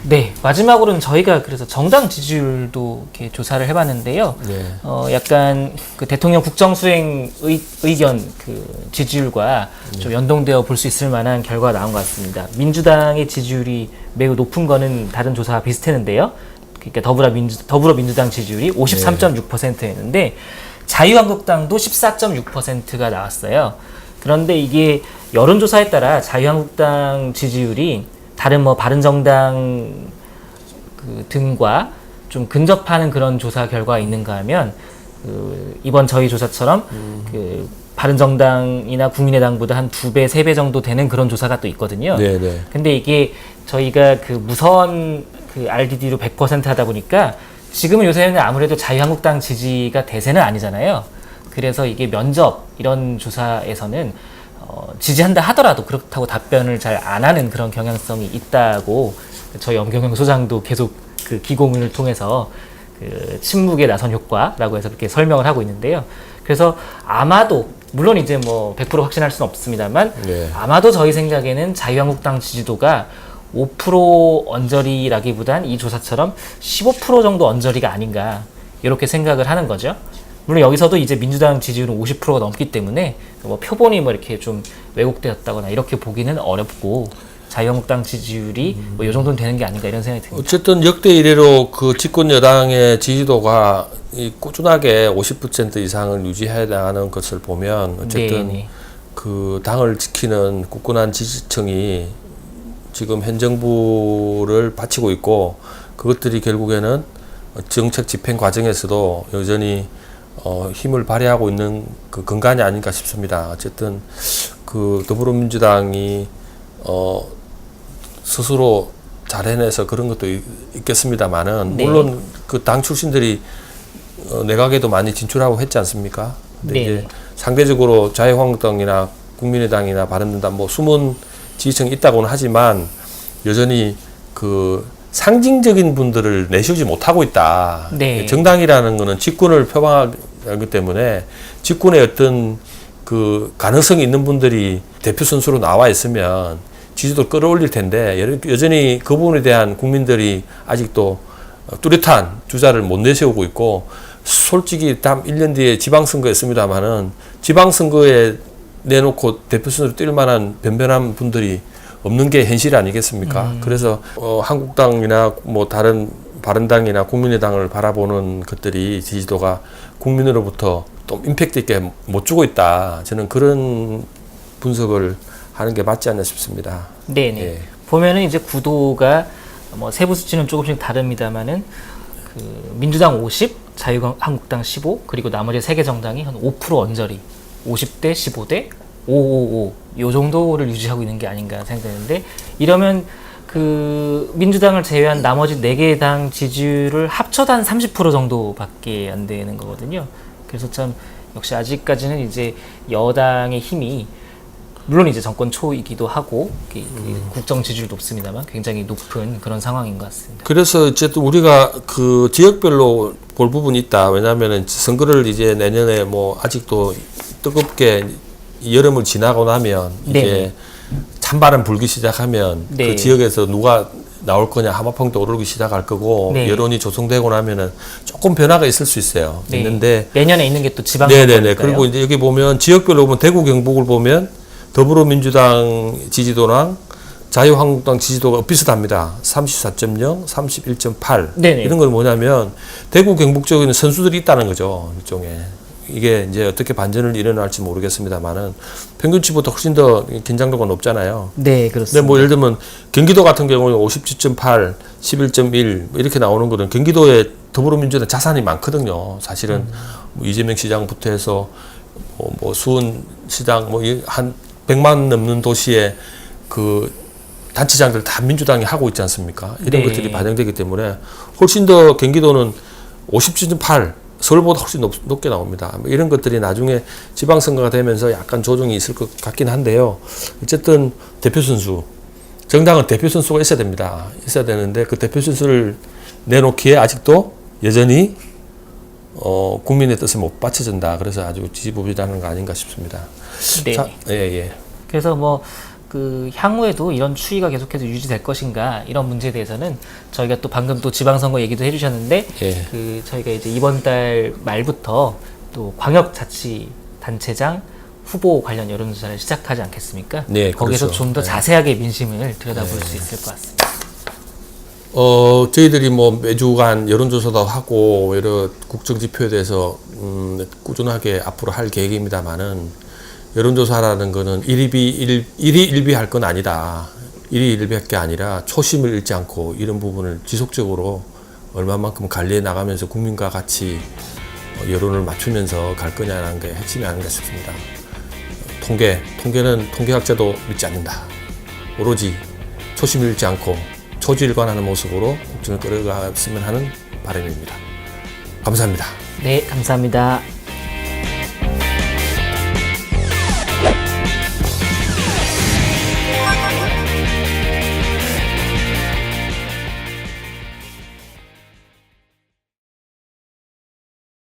네, 마지막으로는 저희가 그래서 정당 지지율도 이렇게 조사를 해봤는데요. 네. 약간 그 대통령 국정수행 의견 그 지지율과 좀 연동되어 볼 수 있을 만한 결과가 나온 것 같습니다. 민주당의 지지율이 매우 높은 거는 다른 조사와 비슷했는데요. 그러니까 더불어민주당 지지율이 53.6%였는데 자유한국당도 14.6%가 나왔어요. 그런데 이게 여론조사에 따라 자유한국당 지지율이 다른 뭐 바른정당 그 등과 좀 근접하는 그런 조사 결과가 있는가 하면 그 이번 저희 조사처럼 그 바른정당이나 국민의당보다 한 2배, 3배 정도 되는 그런 조사가 또 있거든요. 네네. 근데 이게 저희가 그 무선 그 RDD로 100% 하다 보니까 지금은 요새는 아무래도 자유한국당 지지가 대세는 아니잖아요. 그래서 이게 면접 이런 조사에서는 지지한다 하더라도 그렇다고 답변을 잘 안 하는 그런 경향성이 있다고 저희 엄경영 소장도 계속 그 기고문을 통해서 그 침묵에 나선 효과라고 해서 그렇게 설명을 하고 있는데요. 그래서 아마도 물론 이제 뭐 100% 확신할 수는 없습니다만 네. 아마도 저희 생각에는 자유한국당 지지도가 5% 언저리라기보단 이 조사처럼 15% 정도 언저리가 아닌가 이렇게 생각을 하는 거죠. 물론 여기서도 이제 민주당 지지율은 50%가 넘기 때문에 뭐 표본이 뭐 이렇게 좀 왜곡되었다거나 이렇게 보기는 어렵고 자유한국당 지지율이 뭐 이 정도는 되는 게 아닌가 이런 생각이 듭니다. 어쨌든 역대 이래로 그 집권 여당의 지지도가 꾸준하게 50% 이상을 유지해 나가는 것을 보면 어쨌든 네네. 그 당을 지키는 굳건한 지지층이 지금 현 정부를 바치고 있고 그것들이 결국에는 정책 집행 과정에서도 여전히 힘을 발휘하고 있는 그 근간이 아닌가 싶습니다. 어쨌든 그 더불어민주당이 스스로 잘 해내서 그런 것도 있겠습니다만은 네. 물론 그 당 출신들이 내각에도 많이 진출하고 했지 않습니까? 근데 네. 이제 상대적으로 자유한국당이나 국민의당이나 바른정당 뭐 숨은 지지층이 있다고는 하지만 여전히 그 상징적인 분들을 내세우지 못하고 있다. 네. 정당이라는 거는 직권을 표방하기 때문에 직권의 어떤 그 가능성이 있는 분들이 대표 선수로 나와 있으면 지지도 끌어올릴 텐데 여전히 그 부분에 대한 국민들이 아직도 뚜렷한 주자를 못 내세우고 있고 솔직히 다음 1년 뒤에 지방선거 있습니다만은 지방선거에 내놓고 대표 선수로 뛸 만한 변변한 분들이 없는 게 현실 아니겠습니까? 그래서 한국당이나 뭐 다른 바른당이나 국민의당을 바라보는 것들이 지지도가 국민으로부터 좀 임팩트 있게 못 주고 있다. 저는 그런 분석을 하는 게 맞지 않나 싶습니다. 네네. 예. 보면은 이제 구도가 뭐 세부 수치는 조금씩 다릅니다만은 그 민주당 50, 자유한국당 15, 그리고 나머지 3개 정당이 한 5% 언저리, 50대 15대 555 요 정도를 유지하고 있는 게 아닌가 생각되는데 이러면 그 민주당을 제외한 나머지 4개 당 지지율을 합쳐도 한 30% 정도밖에 안 되는 거거든요. 그래서 참 역시 아직까지는 이제 여당의 힘이 물론 이제 정권 초이기도 하고 국정 지지율도 높습니다만 굉장히 높은 그런 상황인 것 같습니다. 그래서 어쨌든 우리가 그 지역별로 볼 부분이 있다. 왜냐하면은 선거를 이제 내년에 뭐 아직도 뜨겁게 여름을 지나고 나면 네. 이제 찬바람 불기 시작하면 네. 그 지역에서 누가 나올 거냐 하마평도 오르기 시작할 거고 네. 여론이 조성되고 나면은 조금 변화가 있을 수 있어요. 네. 있는데 내년에 있는 게 또 네네네. 지방선거니까요. 그리고 이제 여기 보면 지역별로 보면 대구 경북을 보면 더불어민주당 지지도랑 자유한국당 지지도가 비슷합니다. 34.0, 31.8 네네. 이런 건 뭐냐면 대구 경북 쪽에는 선수들이 있다는 거죠. 일종의. 이게 이제 어떻게 반전을 일어날지 모르겠습니다만은 평균치보다 훨씬 더 긴장도가 높잖아요. 네, 그렇습니다. 근데 뭐 예를 들면 경기도 같은 경우는 57.8, 11.1 이렇게 나오는 거는 경기도에 더불어민주당 자산이 많거든요. 사실은 뭐 이재명 시장부터 해서 뭐 수원 시장 뭐 한 100만 넘는 도시에 그 단체장들 다 민주당이 하고 있지 않습니까? 이런 네. 것들이 반영되기 때문에 훨씬 더 경기도는 57.8 서울보다 훨씬 높게 나옵니다. 이런 것들이 나중에 지방선거가 되면서 약간 조정이 있을 것 같긴 한데요. 어쨌든 대표 선수, 정당은 대표 선수가 있어야 됩니다. 있어야 되는데 그 대표 선수를 내놓기에 아직도 여전히 국민의 뜻을 못 받쳐준다. 그래서 아주 지지부진하는 거 아닌가 싶습니다. 네. 자, 예. 그래서 뭐 그 향후에도 이런 추이가 계속해서 유지될 것인가 이런 문제에 대해서는 저희가 또 방금 또 지방선거 얘기도 해주셨는데 예. 그 저희가 이제 이번 달 말부터 또 광역자치단체장 후보 관련 여론조사를 시작하지 않겠습니까? 네, 거기서 그렇죠. 좀 더 자세하게 민심을 들여다볼 수 있을 것 같습니다. 저희들이 뭐 매주간 여론조사도 하고 여러 국정지표에 대해서 꾸준하게 앞으로 할 계획입니다만은 여론조사라는 거는 일희일비할 건 아니다. 일희일비할 게 아니라 초심을 잃지 않고 이런 부분을 지속적으로 얼마만큼 관리해 나가면서 국민과 같이 여론을 맞추면서 갈 거냐는 게 핵심이 아닌가 싶습니다. 통계는 통계학자도 믿지 않는다. 오로지 초심을 잃지 않고 초지일관하는 모습으로 국정을 끌어갔으면 하는 바람입니다. 감사합니다. 네, 감사합니다.